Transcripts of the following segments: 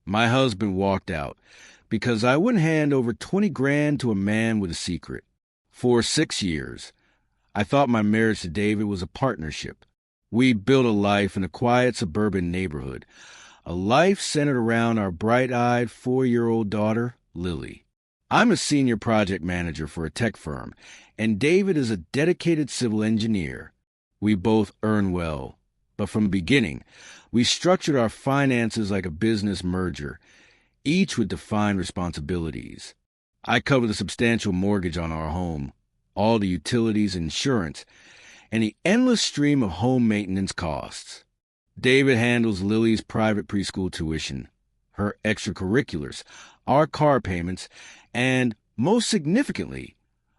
My husband walked out because I wouldn't hand over 20 grand to a man with a secret. For 6 years, I thought my marriage to David was a partnership. We built a life in a quiet suburban neighborhood, a life centered around our bright-eyed 4-year-old daughter, Lily. I'm a senior project manager for a tech firm, and David is a dedicated civil engineer. We both earn well, but from the beginning, we structured our finances like a business merger, each with defined responsibilities. I cover the substantial mortgage on our home, all the utilities, insurance, and the endless stream of home maintenance costs. David handles Lily's private preschool tuition, her extracurriculars, our car payments, and, most significantly,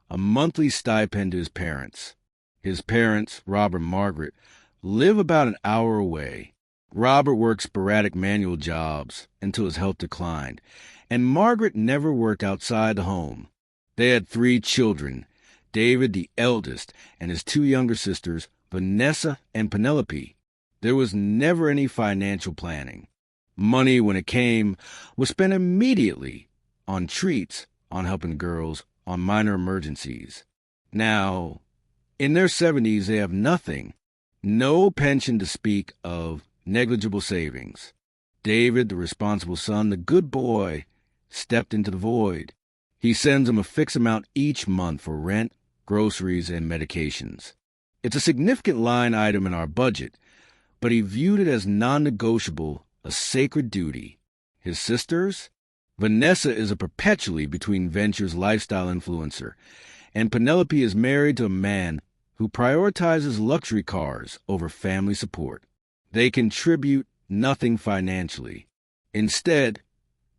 a monthly stipend to his parents. His parents, Robert and Margaret, live about an hour away. Robert worked sporadic manual jobs until his health declined, and Margaret never worked outside the home. They had 3 children, David, the eldest, and his 2 younger sisters, Vanessa and Penelope. There was never any financial planning. Money, when it came, was spent immediately on treats, on helping girls, on minor emergencies. Now, in their 70s, they have nothing. No pension to speak of, negligible savings. David, the responsible son, the good boy, stepped into the void. He sends them a fixed amount each month for rent, groceries, and medications. It's a significant line item in our budget, but he viewed it as non-negotiable, a sacred duty. His sisters? Vanessa is a perpetually between ventures lifestyle influencer, and Penelope is married to a man who prioritizes luxury cars over family support. They contribute nothing financially. Instead,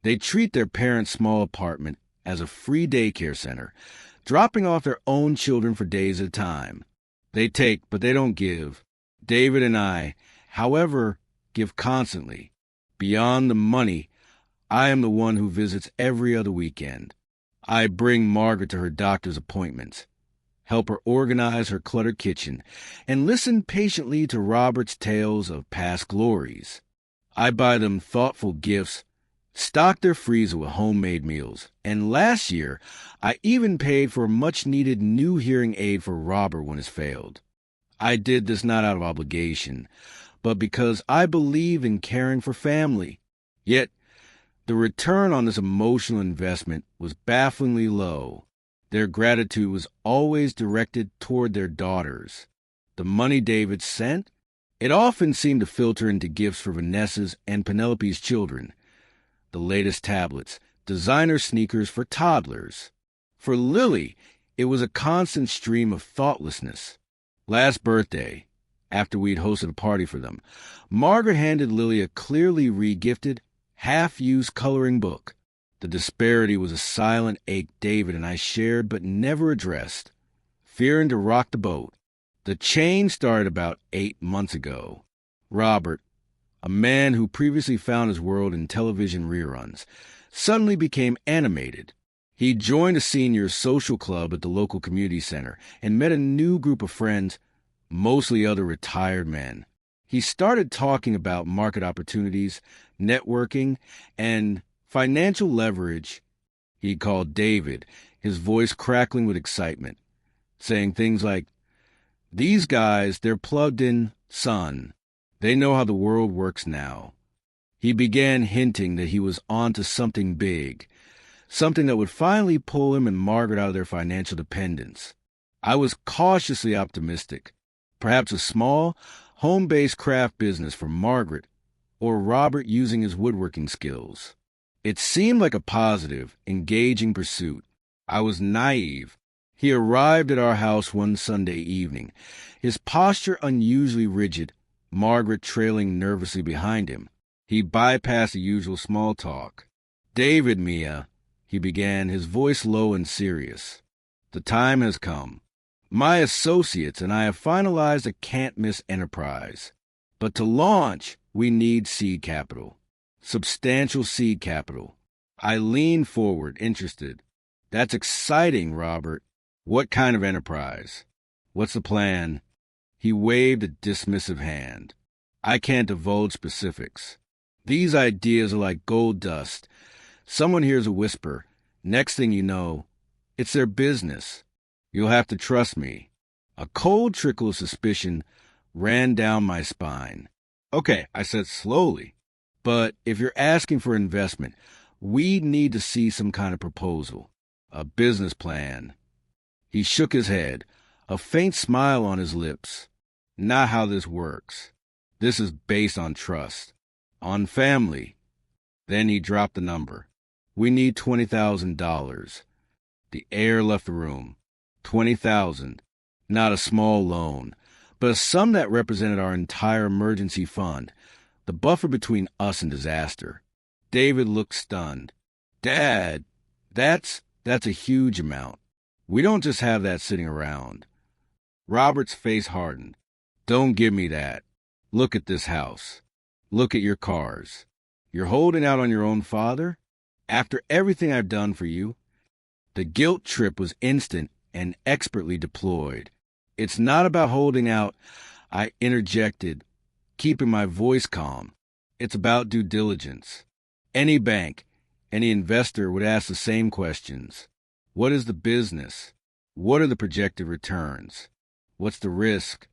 they treat their parents' small apartment as a free daycare center, dropping off their own children for days at a time. They take, but they don't give. David and I, however, give constantly. Beyond the money, I am the one who visits every other weekend. I bring Margaret to her doctor's appointments, help her organize her cluttered kitchen, and listen patiently to Robert's tales of past glories. I buy them thoughtful gifts, stock their freezer with homemade meals, and last year I even paid for a much-needed new hearing aid for Robert when his failed. I did this not out of obligation, but because I believe in caring for family. Yet, the return on this emotional investment was bafflingly low. Their gratitude was always directed toward their daughters. The money David sent, it often seemed to filter into gifts for Vanessa's and Penelope's children. The latest tablets, designer sneakers for toddlers. For Lily, it was a constant stream of thoughtlessness. Last birthday, after we'd hosted a party for them, Margaret handed Lily a clearly re-gifted, half-used coloring book. The disparity was a silent ache David and I shared but never addressed, fearing to rock the boat. The change started about 8 months ago. Robert, a man who previously found his world in television reruns, suddenly became animated. He joined a senior social club at the local community center and met a new group of friends, mostly other retired men. He started talking about market opportunities, networking, and financial leverage. He called David, his voice crackling with excitement, saying things like, "These guys, they're plugged in, son. They know how the world works now." He began hinting that he was on to something big, something that would finally pull him and Margaret out of their financial dependence. I was cautiously optimistic. Perhaps a small, home-based craft business for Margaret, or Robert using his woodworking skills. It seemed like a positive, engaging pursuit. I was naive. He arrived at our house one Sunday evening, his posture unusually rigid, Margaret trailing nervously behind him. He bypassed the usual small talk. "David, Mia," he began, his voice low and serious. "The time has come. My associates and I have finalized a can't-miss enterprise. But to launch, we need seed capital. Substantial seed capital." I leaned forward, interested. "That's exciting, Robert. What kind of enterprise? What's the plan?" He waved a dismissive hand. "I can't divulge specifics. These ideas are like gold dust. Someone hears a whisper. Next thing you know, it's their business. You'll have to trust me. A cold trickle of suspicion ran down my spine. Okay, I said slowly. But if you're asking for investment, we need to see some kind of proposal. A business plan. He shook his head, a faint smile on his lips. Not how this works. This is based on trust. On family. Then he dropped the number. We need $20,000. The air left the room. 20,000. Not a small loan, but a sum that represented our entire emergency fund, the buffer between us and disaster. David looked stunned. Dad, that's a huge amount. We don't just have that sitting around. Robert's face hardened. Don't give me that. Look at this house. Look at your cars. You're holding out on your own father? After everything I've done for you? The guilt trip was instant and expertly deployed. It's not about holding out, I interjected, keeping my voice calm. It's about due diligence. Any bank, any investor would ask the same questions. What is the business? What are the projected returns? What's the risk?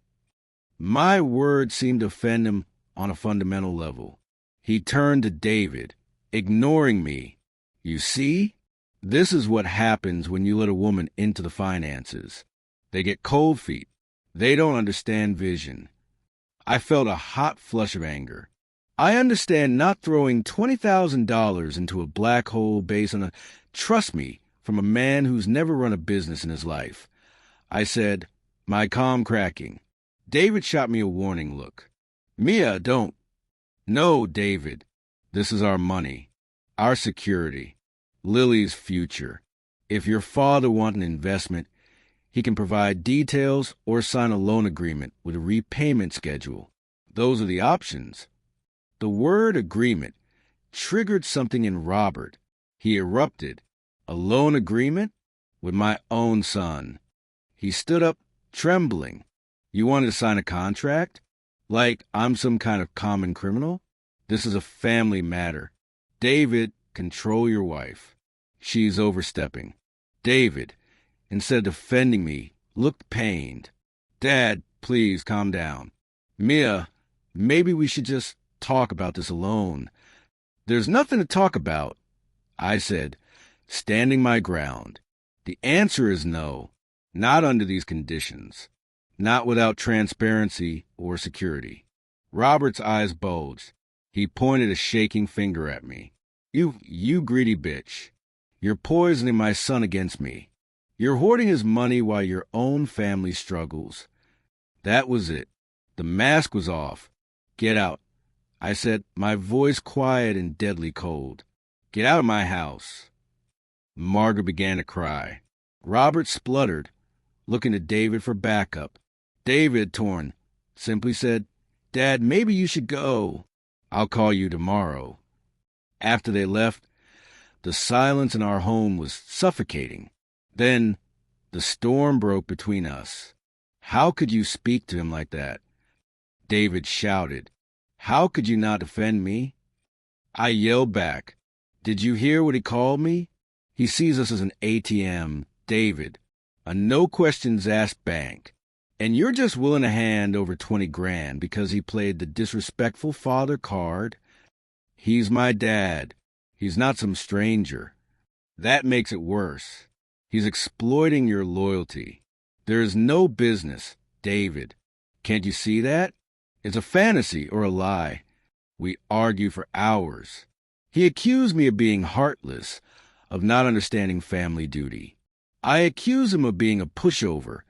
My words seemed to offend him on a fundamental level. He turned to David, ignoring me. You see? This is what happens when you let a woman into the finances. They get cold feet. They don't understand vision. I felt a hot flush of anger. I understand not throwing $20,000 into a black hole based on trust me, from a man who's never run a business in his life. I said, my calm cracking. David shot me a warning look. Mia, don't. No, David. This is our money, our security, Lily's future. If your father wants an investment, he can provide details or sign a loan agreement with a repayment schedule. Those are the options. The word agreement triggered something in Robert. He erupted. A loan agreement? With my own son. He stood up, trembling. You wanted to sign a contract? Like I'm some kind of common criminal? This is a family matter. David, control your wife. She's overstepping. David, instead of defending me, looked pained. Dad, please calm down. Mia, maybe we should just talk about this alone. There's nothing to talk about, I said, standing my ground. The answer is no, not under these conditions, not without transparency or security. Robert's eyes bulged. He pointed a shaking finger at me. You greedy bitch. You're poisoning my son against me. You're hoarding his money while your own family struggles. That was it. The mask was off. Get out. I said, my voice quiet and deadly cold. Get out of my house. Margaret began to cry. Robert spluttered, looking to David for backup. David, torn, simply said, Dad, maybe you should go. I'll call you tomorrow. After they left, the silence in our home was suffocating. Then the storm broke between us. How could you speak to him like that? David shouted. How could you not defend me? I yelled back. Did you hear what he called me? He sees us as an ATM, David, a no-questions-asked bank. And you're just willing to hand over 20 grand because he played the disrespectful father card? He's my dad. He's not some stranger. That makes it worse. He's exploiting your loyalty. There is no business, David. Can't you see that? It's a fantasy or a lie. We argued for hours. He accused me of being heartless, of not understanding family duty. I accused him of being a pushover,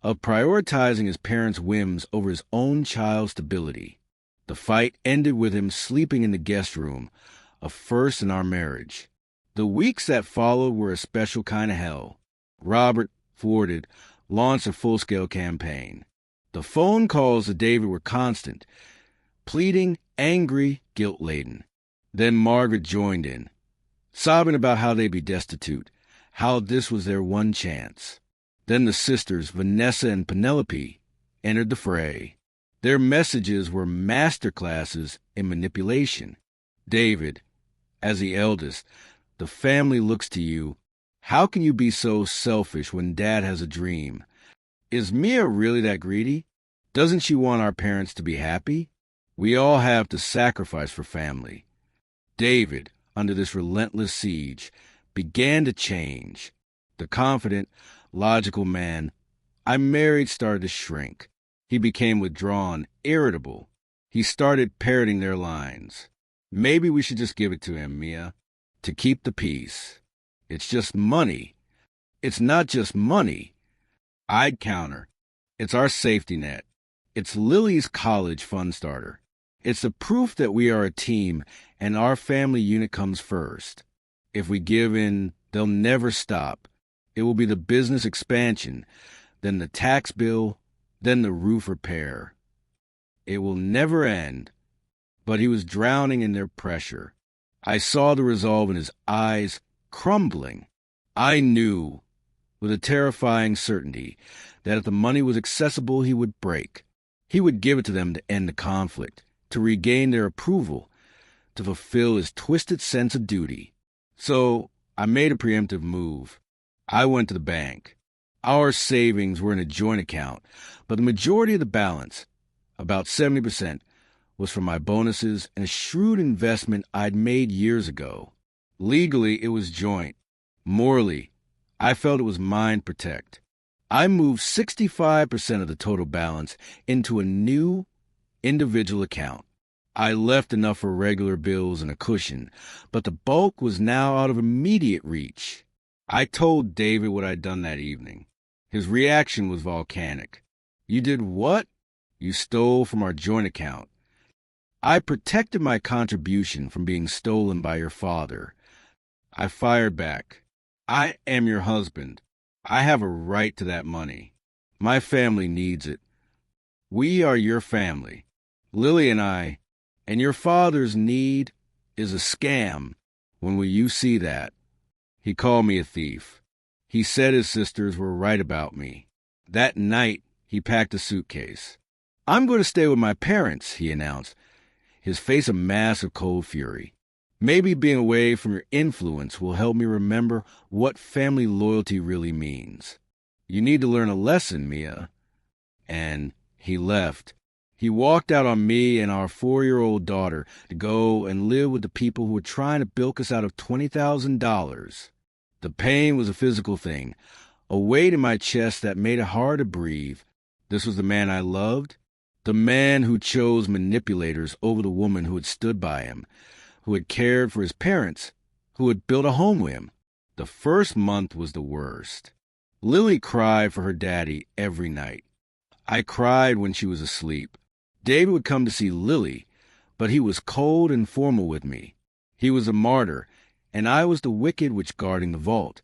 of prioritizing his parents' whims over his own child's stability. The fight ended with him sleeping in the guest room, a first in our marriage. The weeks that followed were a special kind of hell. Robert, thwarted, launched a full-scale campaign. The phone calls to David were constant, pleading, angry, guilt-laden. Then Margaret joined in, sobbing about how they'd be destitute, how this was their one chance. Then the sisters, Vanessa and Penelope, entered the fray. Their messages were masterclasses in manipulation. David, as the eldest, the family looks to you. How can you be so selfish when Dad has a dream? Is Mia really that greedy? Doesn't she want our parents to be happy? We all have to sacrifice for family. David, under this relentless siege, began to change. The confident, logical man I married started to shrink. He became withdrawn, irritable. He started parroting their lines. Maybe we should just give it to him, Mia, to keep the peace. It's just money. It's not just money. I'd counter. It's our safety net. It's Lily's college fund starter. It's the proof that we are a team and our family unit comes first. If we give in, they'll never stop. It will be the business expansion, then the tax bill, then the roof repair. It will never end. But he was drowning in their pressure. I saw the resolve in his eyes crumbling. I knew, with a terrifying certainty, that if the money was accessible, he would break. He would give it to them to end the conflict, to regain their approval, to fulfill his twisted sense of duty. So I made a preemptive move. I went to the bank. Our savings were in a joint account, but the majority of the balance, about 70%, was from my bonuses and a shrewd investment I'd made years ago. Legally, it was joint. Morally, I felt it was mine to protect. I moved 65% of the total balance into a new individual account. I left enough for regular bills and a cushion, but the bulk was now out of immediate reach. I told David what I'd done that evening. His reaction was volcanic. You did what? You stole from our joint account. I protected my contribution from being stolen by your father. I fired back. I am your husband. I have a right to that money. My family needs it. We are your family. Lily and your father's need is a scam. When will you see that? He called me a thief. He said his sisters were right about me. That night, he packed a suitcase. I'm going to stay with my parents, he announced, his face a mask of cold fury. Maybe being away from your influence will help me remember what family loyalty really means. You need to learn a lesson, Mia. And he left. He walked out on me and our 4-year-old daughter to go and live with the people who were trying to bilk us out of $20,000. The pain was a physical thing, a weight in my chest that made it hard to breathe. This was the man I loved, the man who chose manipulators over the woman who had stood by him, who had cared for his parents, who had built a home with him. The first month was the worst. Lily cried for her daddy every night. I cried when she was asleep. David would come to see Lily, but he was cold and formal with me. He was a martyr, and I was the wicked witch guarding the vault.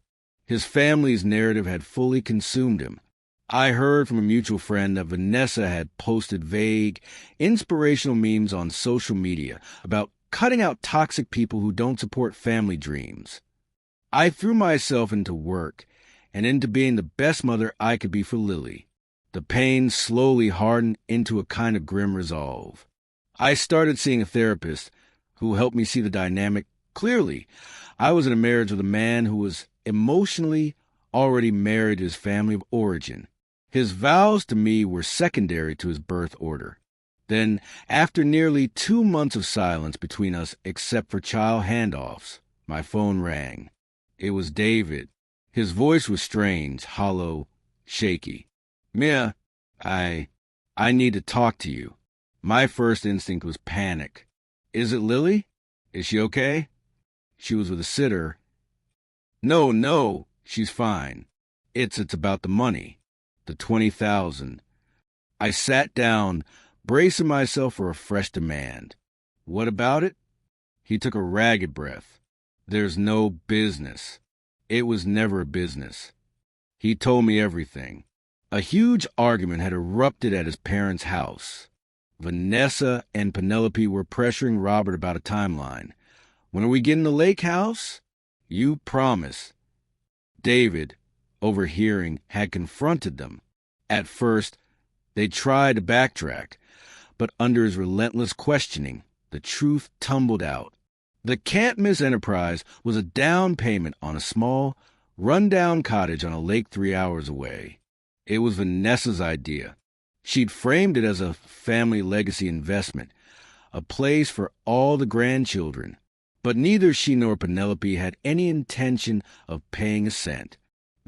His family's narrative had fully consumed him. I heard from a mutual friend that Vanessa had posted vague, inspirational memes on social media about cutting out toxic people who don't support family dreams. I threw myself into work and into being the best mother I could be for Lily. The pain slowly hardened into a kind of grim resolve. I started seeing a therapist who helped me see the dynamic clearly. I was in a marriage with a man who was emotionally already married to his family of origin. His vows to me were secondary to his birth order. Then, after nearly 2 months of silence between us except for child handoffs, my phone rang. It was David. His voice was strange, hollow, shaky. Mia, I need to talk to you. My first instinct was panic. Is it Lily? Is she okay? She was with a sitter. No, she's fine. It's about the money. The $20,000. I sat down, bracing myself for a fresh demand. What about it? He took a ragged breath. There's no business. It was never a business. He told me everything. A huge argument had erupted at his parents' house. Vanessa and Penelope were pressuring Robert about a timeline. When are we getting the lake house? You promise. David, overhearing, had confronted them. At first, they tried to backtrack, but under his relentless questioning, the truth tumbled out. The can't miss enterprise was a down payment on a small, run-down cottage on a lake 3 hours away. It was Vanessa's idea. She'd framed it as a family legacy investment, a place for all the grandchildren. But neither she nor Penelope had any intention of paying a cent.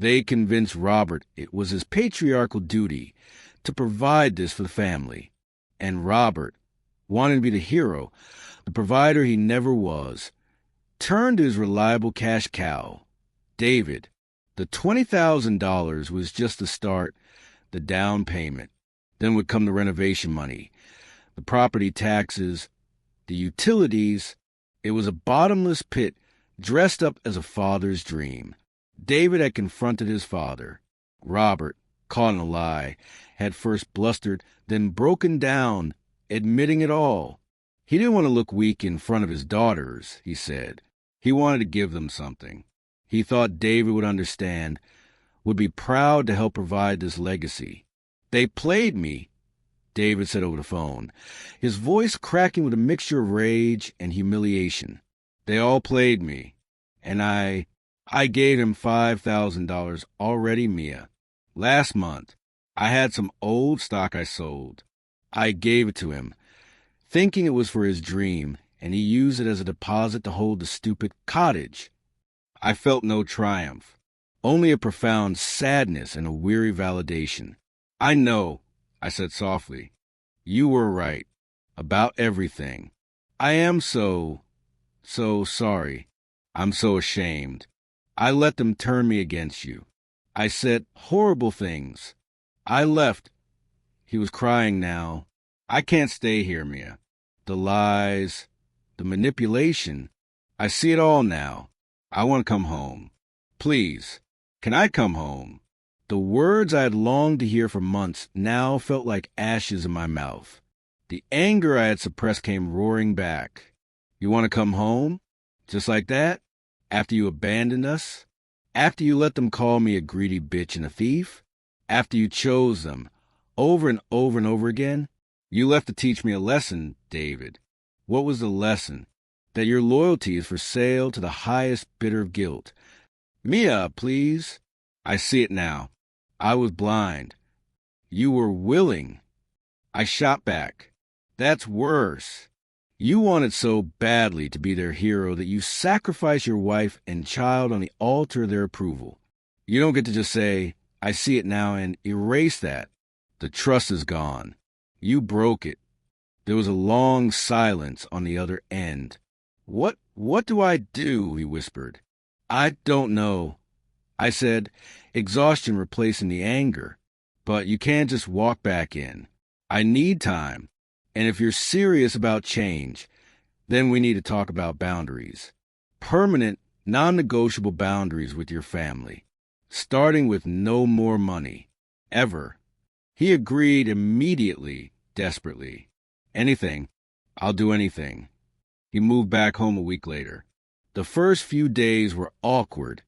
They convinced Robert it was his patriarchal duty to provide this for the family. And Robert, wanting to be the hero, the provider he never was, turned to his reliable cash cow, David. The $20,000 was just the start, the down payment. Then would come the renovation money, the property taxes, the utilities. It was a bottomless pit dressed up as a father's dream. David had confronted his father. Robert, caught in a lie, had first blustered, then broken down, admitting it all. He didn't want to look weak in front of his daughters, he said. He wanted to give them something. He thought David would understand, would be proud to help provide this legacy. They played me, David said over the phone, his voice cracking with a mixture of rage and humiliation. They all played me, and I gave him $5,000 already, Mia. Last month, I had some old stock I sold. I gave it to him, thinking it was for his dream, and he used it as a deposit to hold the stupid cottage. I felt no triumph, only a profound sadness and a weary validation. I know, I said softly. You were right about everything. I am so sorry. I'm so ashamed. I let them turn me against you. I said horrible things. I left. He was crying now. I can't stay here, Mia. The lies, the manipulation. I see it all now. I want to come home. Please, can I come home? The words I had longed to hear for months now felt like ashes in my mouth. The anger I had suppressed came roaring back. You want to come home? Just like that? After you abandoned us? After you let them call me a greedy bitch and a thief? After you chose them, over and over and over again? You left to teach me a lesson, David. What was the lesson? That your loyalty is for sale to the highest bidder of guilt. Mia, please. I see it now. I was blind. You were willing. I shot back. That's worse. You wanted so badly to be their hero that you sacrificed your wife and child on the altar of their approval. You don't get to just say, I see it now, and erase that. The trust is gone. You broke it. There was a long silence on the other end. What do I do? He whispered. I don't know. I said, exhaustion replacing the anger. But you can't just walk back in. I need time. And if you're serious about change, then we need to talk about boundaries. Permanent, non-negotiable boundaries with your family. Starting with no more money. Ever. He agreed immediately, desperately. Anything. I'll do anything. He moved back home a week later. The first few days were awkward,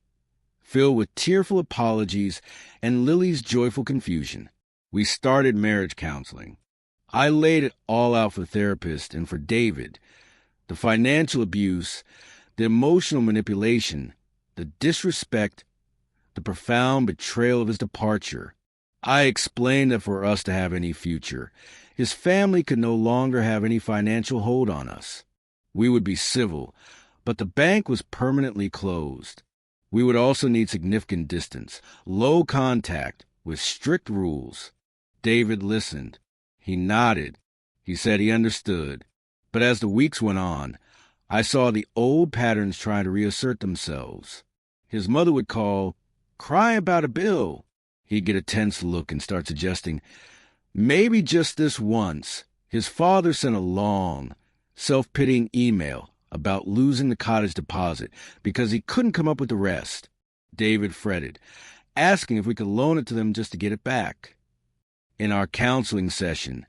filled with tearful apologies and Lily's joyful confusion. We started marriage counseling. I laid it all out for the therapist and for David. The financial abuse, the emotional manipulation, the disrespect, the profound betrayal of his departure. I explained that for us to have any future, his family could no longer have any financial hold on us. We would be civil, but the bank was permanently closed. We would also need significant distance, low contact, with strict rules. David listened. He nodded. He said he understood. But as the weeks went on, I saw the old patterns trying to reassert themselves. His mother would call, cry about a bill. He'd get a tense look and start suggesting, maybe just this once. His father sent a long, self-pitying email about losing the cottage deposit because he couldn't come up with the rest. David fretted, asking if we could loan it to them just to get it back. In our counseling session,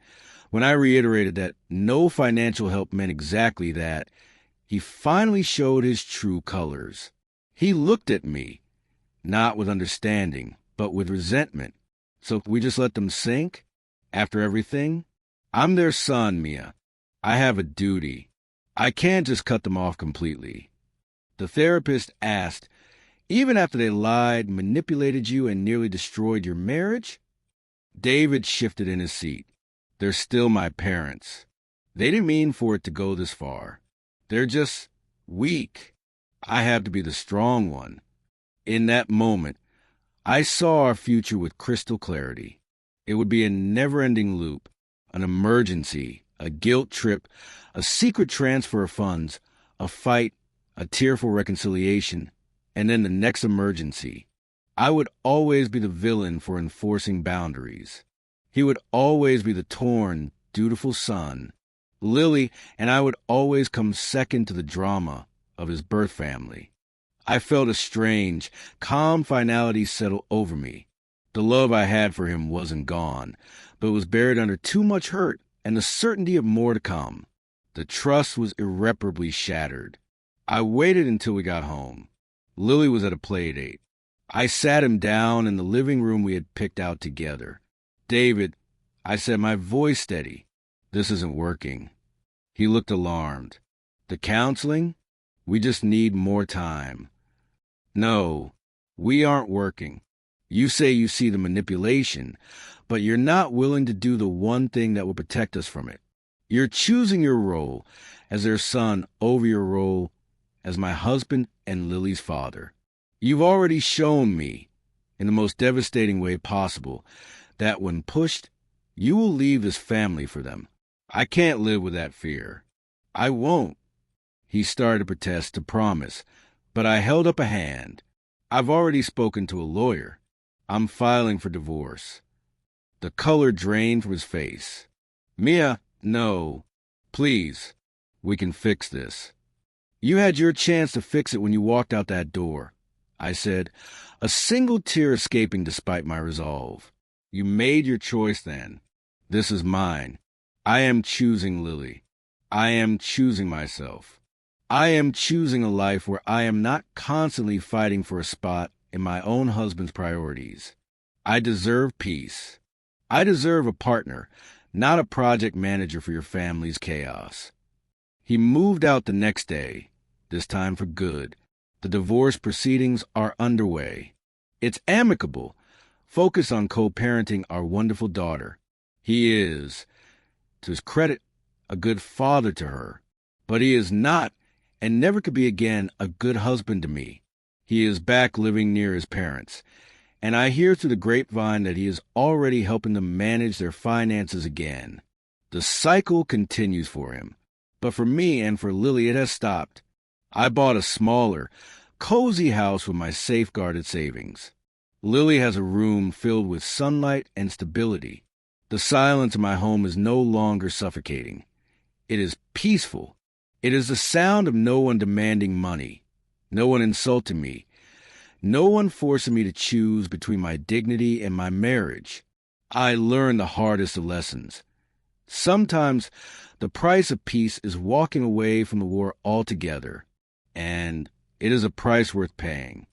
when I reiterated that no financial help meant exactly that, he finally showed his true colors. He looked at me, not with understanding, but with resentment. So we just let them sink? After everything? I'm their son, Mia. I have a duty. I can't just cut them off completely. The therapist asked, even after they lied, manipulated you, and nearly destroyed your marriage? David shifted in his seat. They're still my parents. They didn't mean for it to go this far. They're just weak. I have to be the strong one. In that moment, I saw our future with crystal clarity. It would be a never-ending loop, an emergency, a guilt trip, a secret transfer of funds, a fight, a tearful reconciliation, and then the next emergency. I would always be the villain for enforcing boundaries. He would always be the torn, dutiful son. Lily and I would always come second to the drama of his birth family. I felt a strange, calm finality settle over me. The love I had for him wasn't gone, but was buried under too much hurt and the certainty of more to come. The trust was irreparably shattered. I waited until we got home. Lily was at a play date. I sat him down in the living room we had picked out together. David, I said, my voice steady. This isn't working. He looked alarmed. The counseling? We just need more time. No, we aren't working. You say you see the manipulation, but you're not willing to do the one thing that will protect us from it. You're choosing your role as their son over your role as my husband and Lily's father. You've already shown me, in the most devastating way possible, that when pushed, you will leave this family for them. I can't live with that fear. I won't. He started to protest, to promise, but I held up a hand. I've already spoken to a lawyer. I'm filing for divorce. The color drained from his face. Mia, no. Please, we can fix this. You had your chance to fix it when you walked out that door, I said, a single tear escaping despite my resolve. You made your choice then. This is mine. I am choosing Lily. I am choosing myself. I am choosing a life where I am not constantly fighting for a spot in my own husband's priorities. I deserve peace. I deserve a partner, not a project manager for your family's chaos. He moved out the next day, this time for good. The divorce proceedings are underway. It's amicable, focused on co-parenting our wonderful daughter. He is, to his credit, a good father to her, but he is not, and never could be again, a good husband to me. He is back living near his parents, and I hear through the grapevine that he is already helping them manage their finances again. The cycle continues for him, but for me and for Lily it has stopped. I bought a smaller, cozy house with my safeguarded savings. Lily has a room filled with sunlight and stability. The silence in my home is no longer suffocating. It is peaceful. It is the sound of no one demanding money, no one insulting me, no one forcing me to choose between my dignity and my marriage. I learned the hardest of lessons. Sometimes the price of peace is walking away from the war altogether, and it is a price worth paying.